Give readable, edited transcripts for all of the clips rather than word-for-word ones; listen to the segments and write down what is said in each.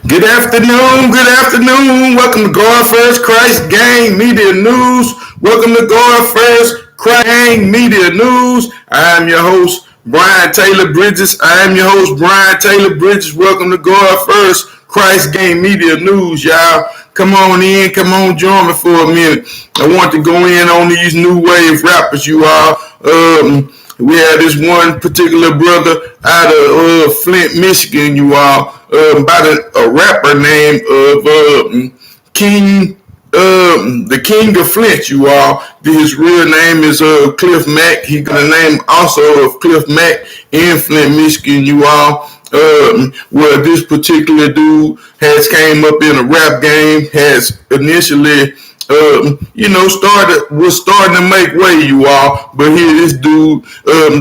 Good afternoon, good afternoon. Welcome to God First Christ Gang Media News. Welcome to God First Christ Gang Media News. I am your host, Brian Taylor Bridges. Welcome to God First Christ Gang Media News, y'all. Come on in, come on, join me for a minute. I want to go in on these new wave rappers, you all. We had this one particular brother out of Flint, Michigan, you all, by a rapper named King, the King of Flint, you all. His real name is Cliff Mack. He got a name also of Cliff Mack in Flint, Michigan, you all. Where this particular dude has came up in a rap game, has initially was starting to make way, you all. But here this dude,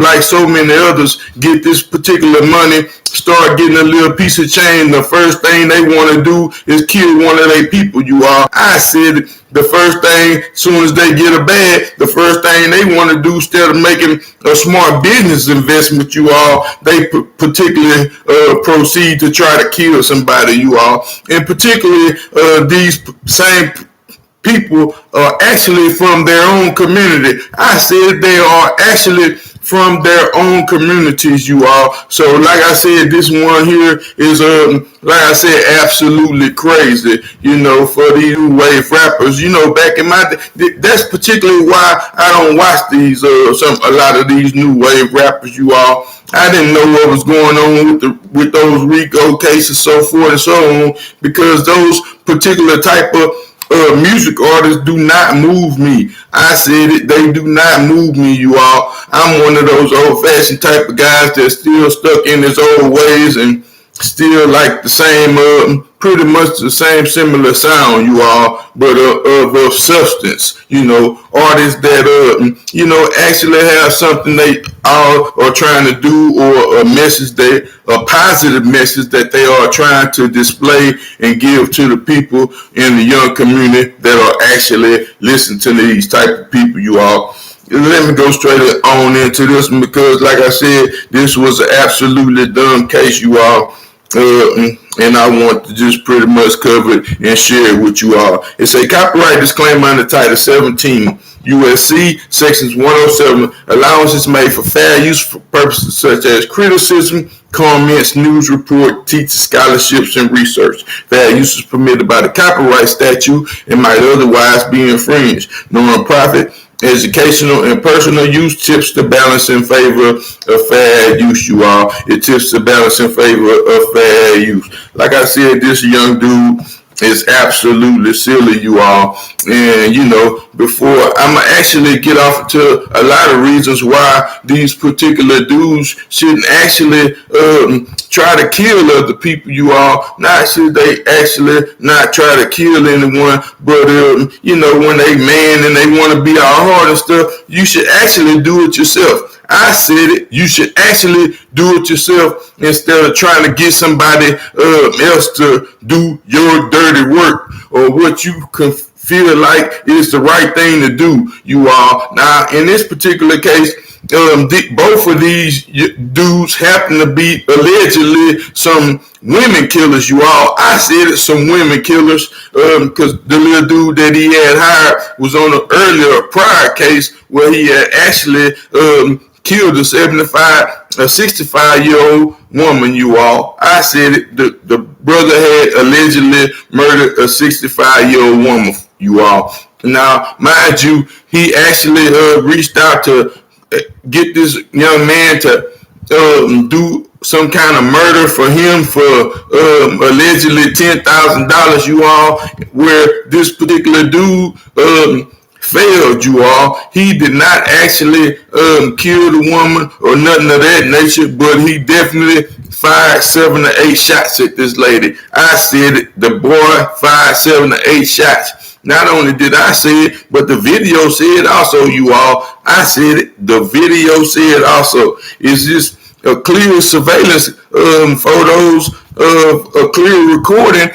like so many others, get this particular money, start getting a little piece of change. The first thing they want to do is kill one of their people, you all. I said the first thing, as soon as they get a bag, the first thing they want to do, instead of making a smart business investment, you all, they particularly proceed to try to kill somebody, you all. And particularly these same people are actually from their own community. I said they are actually from their own communities, you all. So like I said, this one here is like I said, absolutely crazy, for these new wave rappers. Back in my day, that's particularly why I don't watch these a lot of these new wave rappers, you all. I didn't know what was going on with those RICO cases, so forth and so on, because those particular type of music artists do not move me. I said it, they do not move me, you all. I'm one of those old-fashioned type of guys that's still stuck in his old ways and still like the same, pretty much the same similar sound, you all, but of substance, artists that, actually have something they are trying to do, or a positive message that they are trying to display and give to the people in the young community that are actually listening to these type of people, you all. Let me go straight on into this one, because like I said, this was an absolutely dumb case, you all. And I want to just pretty much cover it and share it with you all. It's a copyright disclaimer under Title 17 USC Sections 107. Allowance is made for fair use for purposes such as criticism, comments, news report, teaching, scholarships, and research. Fair use is permitted by the copyright statute and might otherwise be infringed. Non-profit, educational, and personal use tips the balance in favor of fair use, you all. It tips the balance in favor of fair use. Like I said, this young dude is absolutely silly, you all. And, before I'm going to actually get off to a lot of reasons why these particular dudes shouldn't actually try to kill other people, you all. Not should they actually not try to kill anyone, but, when they man and they want to be all hard and stuff, you should actually do it yourself. I said it. You should actually do it yourself instead of trying to get somebody else to do your dirty work or what you can feel like is the right thing to do, you all. Now, in this particular case, both of these dudes happen to be allegedly some women killers, you all. I said it, some women killers, because the little dude that he had hired was on an earlier prior case where he had actually killed a 65-year-old woman, you all. I said it, the brother had allegedly murdered a 65-year-old woman, you all. Now, mind you, he actually reached out to get this young man to do some kind of murder for him for allegedly $10,000, you all, where this particular dude failed, you all. He did not actually kill the woman or nothing of that nature, but he definitely fired 7 or 8 shots at this lady. I said it, the boy fired 7 or 8 shots. Not only did I say it, but the video said also, you all. I said it, the video said also. It's just a clear surveillance photos of a clear recording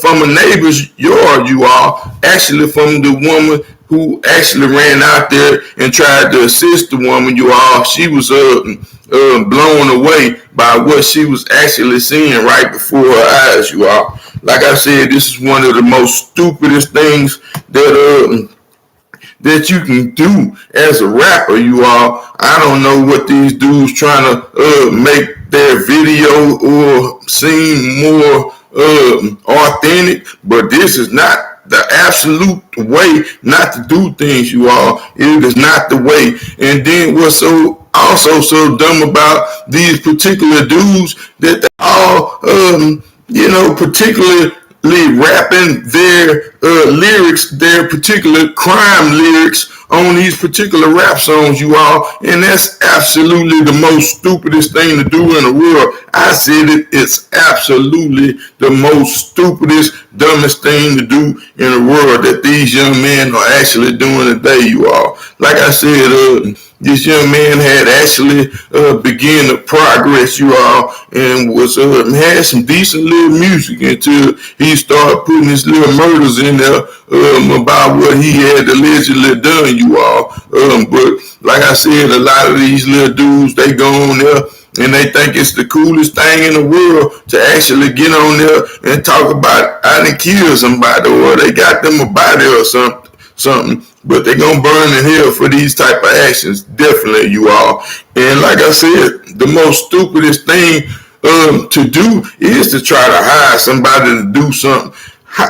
from a neighbor's yard, you all. Actually from the woman who actually ran out there and tried to assist the woman, you all. She was blown away by what she was actually seeing right before her eyes, you all. Like I said, this is one of the most stupidest things that you can do as a rapper, you all. I don't know what these dudes trying to make their video or seem more authentic, but this is not the absolute way not to do things, you all. It is not the way. And then what's so also so dumb about these particular dudes that they all particularly rapping their lyrics, their particular crime lyrics on these particular rap songs, you all. And that's absolutely the most stupidest thing to do in the world. I said it, it's absolutely the most stupidest, dumbest thing to do in the world that these young men are actually doing today, you all. Like I said, this young man had actually began to progress, you all, and was had some decent little music until he started putting his little murders in there about what he had allegedly done, you all. But like I said, a lot of these little dudes, they go on there and they think it's the coolest thing in the world to actually get on there and talk about I done killed somebody or they got them a body or something. But they're going to burn in hell for these type of actions. Definitely, you all. And like I said, the most stupidest thing to do is to try to hire somebody to do something.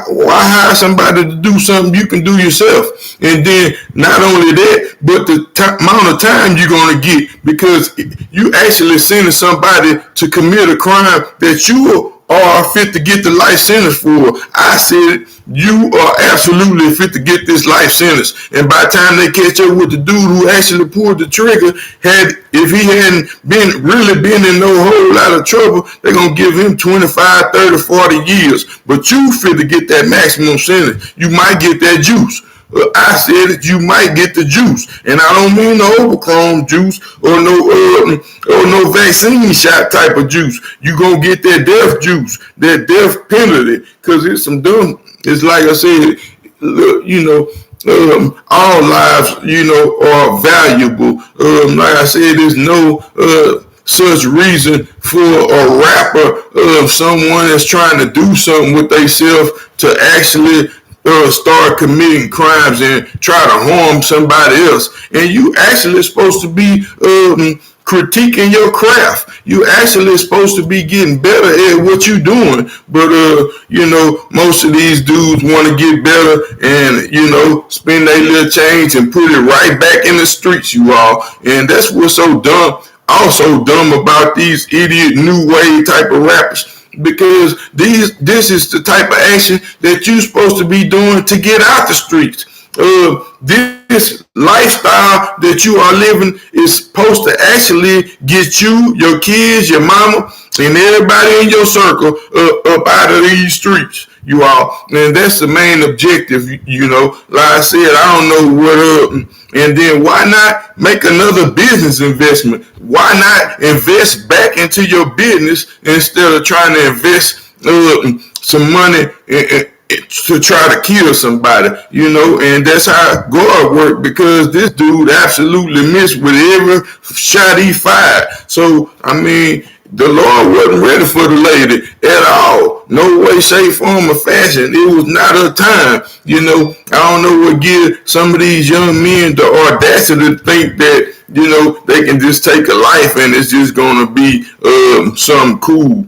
Why hire somebody to do something you can do yourself? And then not only that, but the amount of time you're going to get, because you actually sending somebody to commit a crime that you are fit to get the life sentence for. I said you are absolutely fit to get this life sentence. And by the time they catch up with the dude who actually pulled the trigger, if he hadn't been in no whole lot of trouble, they're going to give him 25, 30, 40 years. But you fit to get that maximum sentence. You might get that juice. I said that you might get the juice, and I don't mean the overcome juice or no vaccine shot type of juice. You gonna get that death juice, that death penalty, because it's some dumb. It's like I said, all lives, are valuable. Like I said, there's no such reason for a rapper, someone that's trying to do something with themselves to actually start committing crimes and try to harm somebody else. And you actually supposed to be critiquing your craft. You actually supposed to be getting better at what you're doing. But most of these dudes want to get better and spend their little change and put it right back in the streets, you all. And that's what's so dumb. Also dumb about these idiot new wave type of rappers. Because this is the type of action that you're supposed to be doing to get out the streets. This lifestyle that you are living is supposed to actually get you, your kids, your mama, and everybody in your circle up out of these streets, you all. And that's the main objective, Like I said, I don't know what and then why not make another business investment? Why not invest back into your business instead of trying to invest some money to try to kill somebody, and that's how God worked, because this dude absolutely missed with every shot he fired. So, I mean, the Lord wasn't ready for the lady at all. No way, shape, form, or fashion. It was not her time. I don't know what gives some of these young men the audacity to think that, they can just take a life and it's just going to be something cool,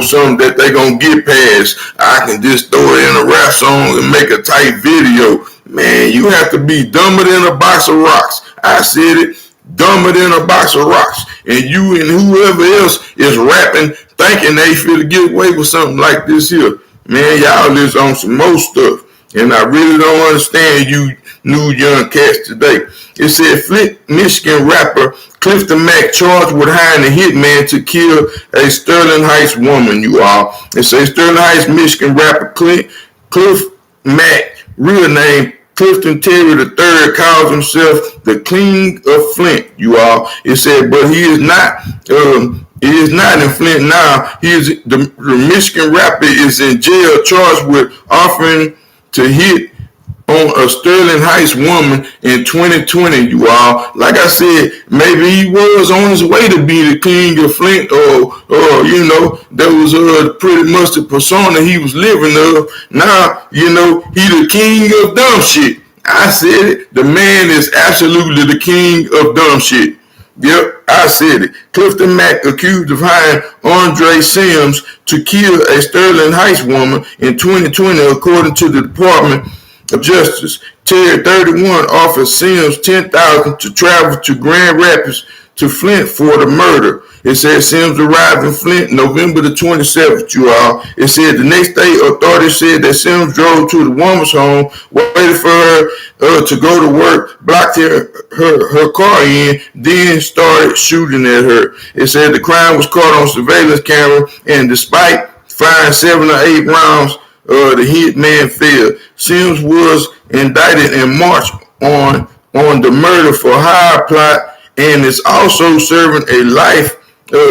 something that they're going to get past. I can just throw it in a rap song and make a tight video. Man, you have to be dumber than a box of rocks. I said it. Dumber than a box of rocks. And you and whoever else is rapping thinking they feel get away with something like this here. Man, y'all is on some more stuff. And I really don't understand you new young cats today. It said Flint, Michigan rapper Clifton Mack charged with hiring a hitman to kill a Sterling Heights woman, you all. It says Sterling Heights, Michigan rapper Cliff Mack, real name Clifton Terry III, calls himself the King of Flint, you all. It said, but he is not. He is not in Flint now. He is the Michigan rapper is in jail, charged with offering to hit on a Sterling Heights woman in 2020, you all. Like I said, maybe he was on his way to be the king of Flint, or you know, that was pretty much the persona he was living of. Now, you know, he the king of dumb shit. I said it. The man is absolutely the king of dumb shit. Yep, I said it. Clifton Mack accused of hiring Andre Sims to kill a Sterling Heights woman in 2020, according to the Department of Justice. Terry 31 offered Sims $10,000 to travel to Grand Rapids to Flint for the murder. It said Sims arrived in Flint November the 27th, you all. It said the next day, authorities said that Sims drove to the woman's home, waited for her to go to work, blocked her car in, then started shooting at her. It said the crime was caught on surveillance camera, and despite firing 7 or 8 rounds, the hitman failed. Sims was indicted in March on the murder for hire plot, and is also serving a life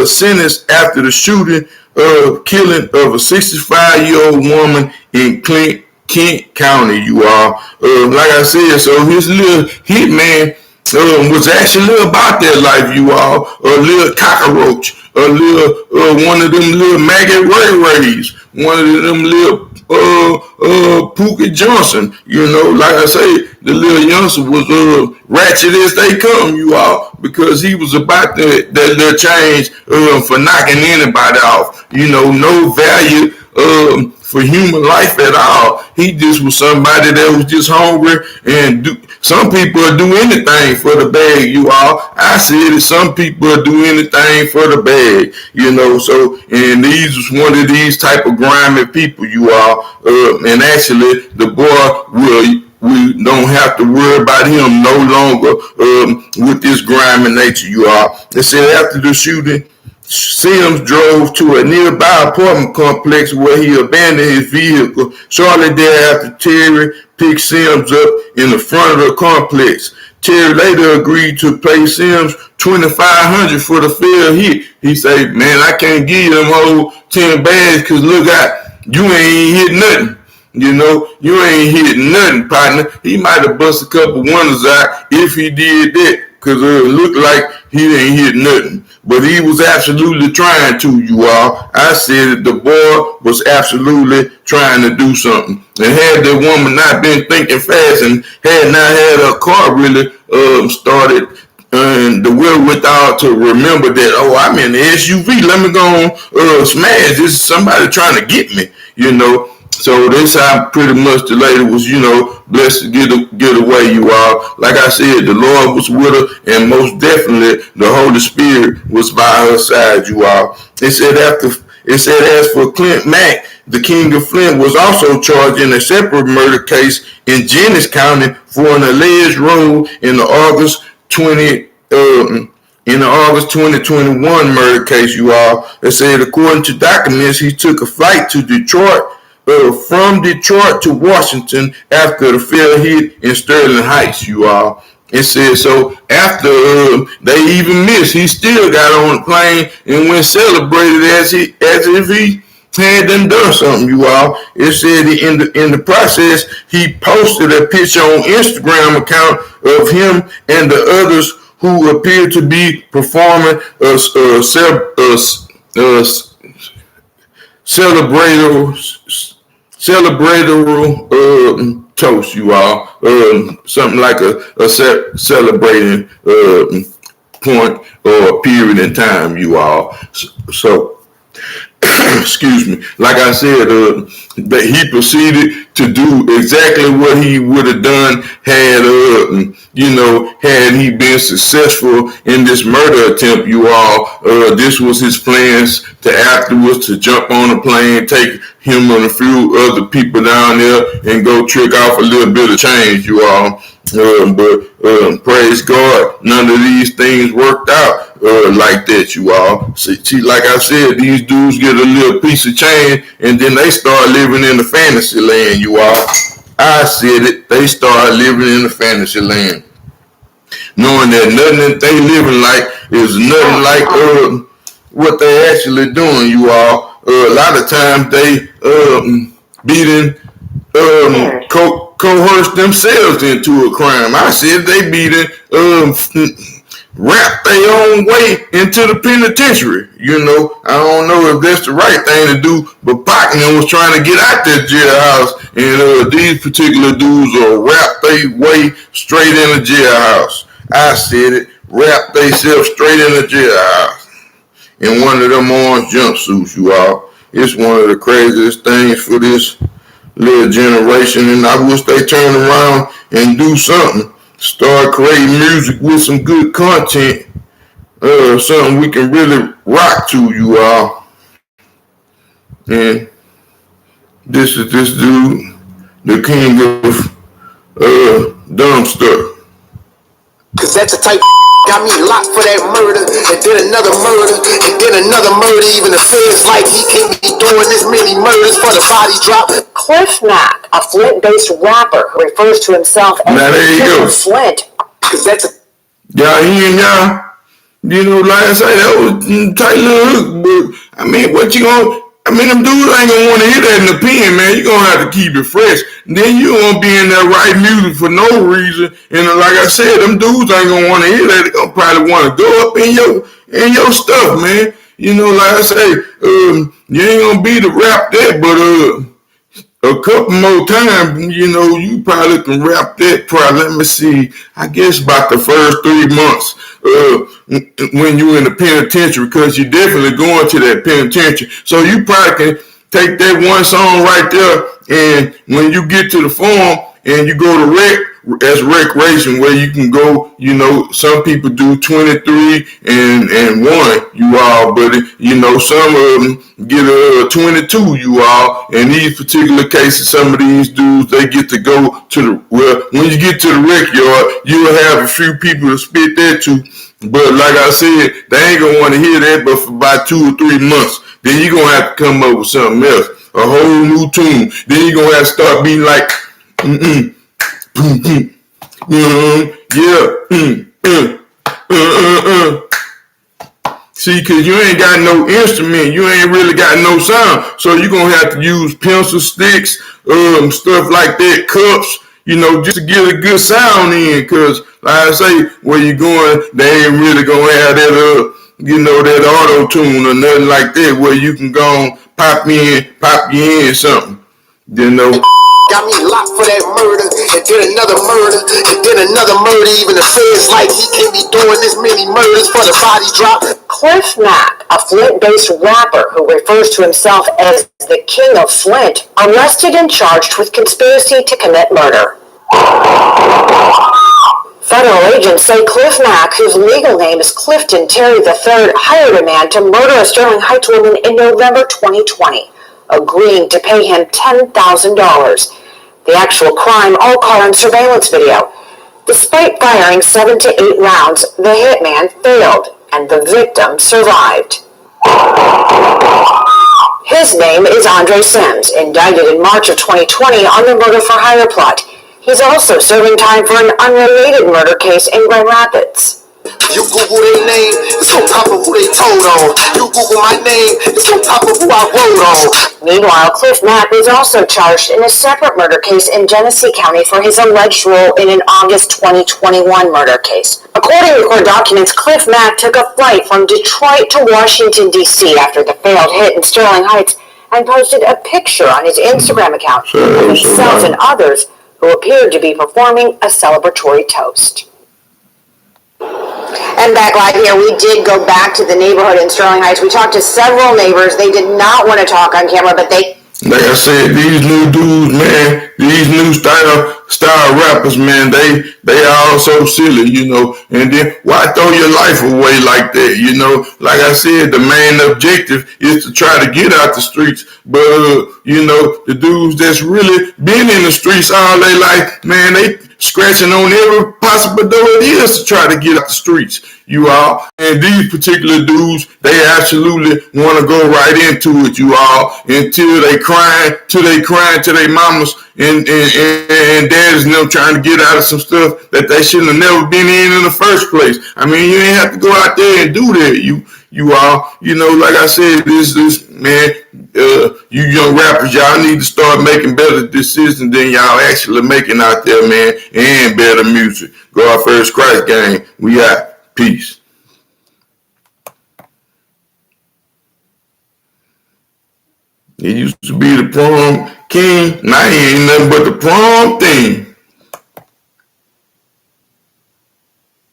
sentence after the shooting killing of a 65-year-old woman in Kent County, you all. Like I said, so his little hitman was actually about that life, you all. A little cockroach, a little one of them little maggot rays, one of them little Pookie Johnson, you know. Like I say, the little youngster was ratchet as they come, you all, because he was about that little change for knocking anybody off. You know, no value for human life at all. He just was somebody that was just hungry, and some people will do anything for the bag, you all. I said that some people will do anything for the bag, you know. So, and these was one of these type of grimy people, you all. And actually, the boy we don't have to worry about him no longer with this grimy nature, you all. They said after the shooting, Sims drove to a nearby apartment complex where he abandoned his vehicle. Shortly thereafter, Terry picked Sims up in the front of the complex. Terry later agreed to pay Sims $2,500 for the failed hit. He said, "Man, I can't give you them whole 10 bags because look out, you ain't hit nothing. You know, you ain't hit nothing, partner." He might have busted a couple wonders out if he did that, because it looked like he ain't hit nothing. But he was absolutely trying to, you all. I said that the boy was absolutely trying to do something. And had the woman not been thinking fast and had not had her car really started the wherewithal to remember that, oh, I'm in the SUV, let me go smash. This is somebody trying to get me, you know. So this how pretty much the lady was, you know, blessed to get away, you all. Like I said, the Lord was with her, and most definitely the Holy Spirit was by her side, you all. It said as for Clint Mack, the king of Flint was also charged in a separate murder case in Jennings County for an alleged role in the August 2021 murder case, you all. They said according to documents, he took a flight to Detroit. From Detroit to Washington after the failed hit in Sterling Heights, you all. It said so after they even missed, he still got on the plane and went celebrated as if he had done something, you all. It said in the process, he posted a picture on Instagram account of him and the others who appeared to be performing celebratory toast, you all. Something like a celebrating point or period in time, you all. So excuse me. Like I said, that he proceeded to do exactly what he would have done had he been successful in this murder attempt, you all. This was his plans to afterwards to jump on a plane, take him and a few other people down there and go trick off a little bit of change, you all. But praise God, none of these things worked out like that, you all. See, like I said, these dudes get a little piece of change and then they start living in the fantasy land, you all. I said it, they start living in the fantasy land, knowing that nothing that they living like is nothing like what they actually doing, you all. A lot of times they beating coke coerce themselves into a crime. I said they be rap their own way into the penitentiary. I don't know if that's the right thing to do, but Bachman was trying to get out that jailhouse, and these particular dudes will rap their way straight in the jailhouse. I said it, rap themselves straight in the jailhouse in one of them orange jumpsuits, you all. It's one of the craziest things for this little generation, and I wish they turn around and do something. Start creating music with some good content, something we can really rock to, you all. And this is this dude, the king of dumb stuff. Cause that's the type got me locked for that murder, and then another murder, and then another murder. Even the feds like he can't be doing this many murders for the body drop. Cliff Mack, a Flint-based rapper who refers to himself as the King of Flint. Cause that's a y'all hearing y'all? Like I say, that was a tight little hook, but what you gonna? Them dudes ain't gonna want to hear that in the pen, man. You gonna have to keep it fresh. Then you gonna be in that right music for no reason. And like I said, them dudes ain't gonna want to hear that. They gonna probably want to go up in your stuff, man. Like I say, you ain't gonna be the rap that, but a couple more times, you probably can rap that. Let me see. I guess about the first 3 months when you're in the penitentiary, because you're definitely going to that penitentiary. So you probably can take that one song right there, and when you get to the farm and you go to as recreation, where you can go, some people do 23 and 1, you all, but some of them get 22, you all. In these particular cases, some of these dudes, they get to go to when you get to the rec yard, you'll have a few people to spit that to. But like I said, they ain't gonna want to hear that but for about 2 or 3 months. Then you're gonna have to come up with something else, a whole new tune. Then you're gonna have to start being like, See, cause you ain't got no instrument, you ain't really got no sound, so you're gonna have to use pencil sticks, stuff like that, cups, just to get a good sound in. Cause like I say, where you going, they ain't really gonna have that, that auto tune or nothing like that, where you can go and pop you in something, Got me locked for that murder, and then another murder, and then another murder. Even the feds like he can't be doing this many murders for the body drop. Cliff Mack, a Flint-based rapper who refers to himself as the King of Flint, arrested and charged with conspiracy to commit murder. Federal agents say Cliff Mack, whose legal name is Clifton Terry III, hired a man to murder a Sterling Heights woman in November 2020. Agreeing to pay him $10,000. The actual crime all caught on surveillance video. Despite firing 7 to 8 rounds, the hitman failed, and the victim survived. His name is Andre Sims, indicted in March of 2020 on the murder for hire plot. He's also serving time for an unrelated murder case in Grand Rapids. You Google their name, it's on top of who they told on. You Google my name, it's on top of who I wrote on. Meanwhile, Cliff Mack was also charged in a separate murder case in Genesee County for his alleged role in an August 2021 murder case. According to court documents, Cliff Mack took a flight from Detroit to Washington, D.C. after the failed hit in Sterling Heights and posted a picture on his Instagram account of himself and others who appeared to be performing a celebratory toast. And back live here, we did go back to the neighborhood in Sterling Heights. We talked to several neighbors. They did not want to talk on camera, but they... Like I said, these new dudes, man, these new style rappers, man, they are all so silly, and then why throw your life away like that, Like I said, the main objective is to try to get out the streets, but, the dudes that's really been in the streets all their life, man, they scratching on every possible door it is to try to get out the streets, you all. And these particular dudes, they absolutely want to go right into it, you all, until they crying to their mamas and daddies and them trying to get out of some stuff that they shouldn't have never been in the first place. You ain't have to go out there and do that, you all. Like I said, this man, you young rappers, y'all need to start making better decisions than y'all actually making out there, man, and better music. God first Christ gang. We out. Peace. He used to be the prom king. Now he ain't nothing but the prom thing.